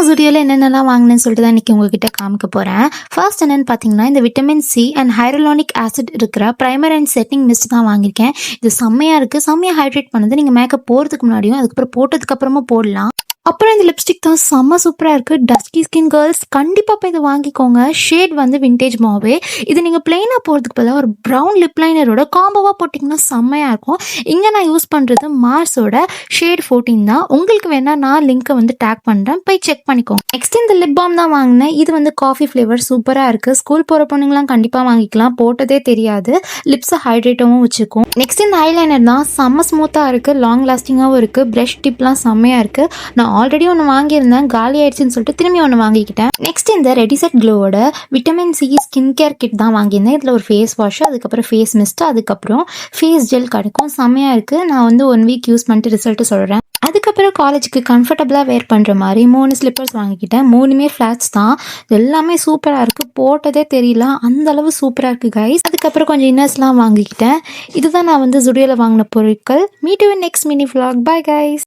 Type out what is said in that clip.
ஸ்டுடியோவில் என்னென்னலாம் வாங்கினேன்னு சொல்லிட்டு தான் இன்றைக்கி உங்ககிட்ட காமிக்க போகிறேன். ஃபர்ஸ்ட் என்னென்னு பார்த்தீங்கன்னா, இந்த vitamin C and hyaluronic acid இருக்கிற ப்ரைமர் அண்ட் செட்டிங் மிஸ்ட் தான் வாங்கியிருக்கேன். இது செம்மையாக இருக்குது, செம்மையாக ஹைட்ரேட் பண்ணுது. நீங்கள் மேக்கப் போகிறதுக்கு முன்னாடியும் அதுக்கப்புறம் போட்டதுக்கப்புறமா போடலாம். அப்புறம் இந்த லிப்ஸ்டிக் தான் செம்ம சூப்பராக இருக்குது. டஸ்கி ஸ்கின் கேர்ள்ஸ் கண்டிப்பாக போய் இதை வாங்கிக்கோங்க. ஷேட் வந்து விண்டேஜ் மாவே. இது நீங்கள் பிளெயினாக போகிறதுக்கு பதிலாக ஒரு ப்ரௌன் லிப் லைனரோட காம்போவாக போட்டிங்கன்னா செம்மையாக இருக்கும். இங்கே நான் யூஸ் பண்ணுறது மார்ஸோட ஷேட் 14 தான். உங்களுக்கு வேணால் நான் லிங்க்கை வந்து டேக் பண்ணுறேன், போய் செக் பண்ணிக்கோங்க. நெக்ஸ்ட் இந்த லிப் பாம் தான் வாங்கினேன். இது வந்து காஃபி ஃப்ளேவர் சூப்பராக இருக்குது. ஸ்கூல் போகிற பொண்ணுங்களாம் கண்டிப்பாக வாங்கிக்கலாம். போட்டதே தெரியாது, லிப்ஸை ஹைட்ரேட்டாகவும் வச்சுக்கும். நெக்ஸ்ட் இந்த ஐலைனர் தான் செம்ம ஸ்மூத்தாக இருக்குது, லாங் லாஸ்டிங்காகவும் இருக்குது. ப்ரஷ் டிப்லாம் செம்மையாக இருக்குது. நான் ஆல்ரெடி ஒன்று வாங்கியிருந்தேன், காலி ஆயிடுச்சுன்னு சொல்லிட்டு திரும்பி ஒன்று வாங்கிக்கிட்டேன். நெக்ஸ்ட் இந்த ரெடிசெட் க்ளோவோட vitamin C skin care kit தான் வாங்கியிருந்தேன். இதில் ஒரு ஃபேஸ் வாஷ், அதுக்கப்புறம் ஃபேஸ் மிஸ்ட், அதுக்கப்புறம் ஃபேஸ் ஜெல் கிடைக்கும். செம்மையாக இருக்குது. நான் வந்து 1 வீக் யூஸ் பண்ணிட்டு ரிசல்ட்டு சொல்கிறேன். அதுக்கப்புறம் காலேஜுக்கு கம்ஃபர்டபுளாக வேர் பண்ணுற மாதிரி 3 ஸ்லிப்பர்ஸ் வாங்கிக்கிட்டேன். 3மே ஃப்ளாட்ஸ் தான். எல்லாமே சூப்பராக இருக்குது, போட்டதே தெரியல, அந்தளவு சூப்பராக இருக்குது கைஸ். அதுக்கப்புறம் கொஞ்சம் இன்னர்ஸ்லாம் வாங்கிக்கிட்டேன். இதுதான் நான் வந்து ஸ்டுடியோவில் வாங்கின பொருட்கள். Meet you in next mini vlog. Bye guys.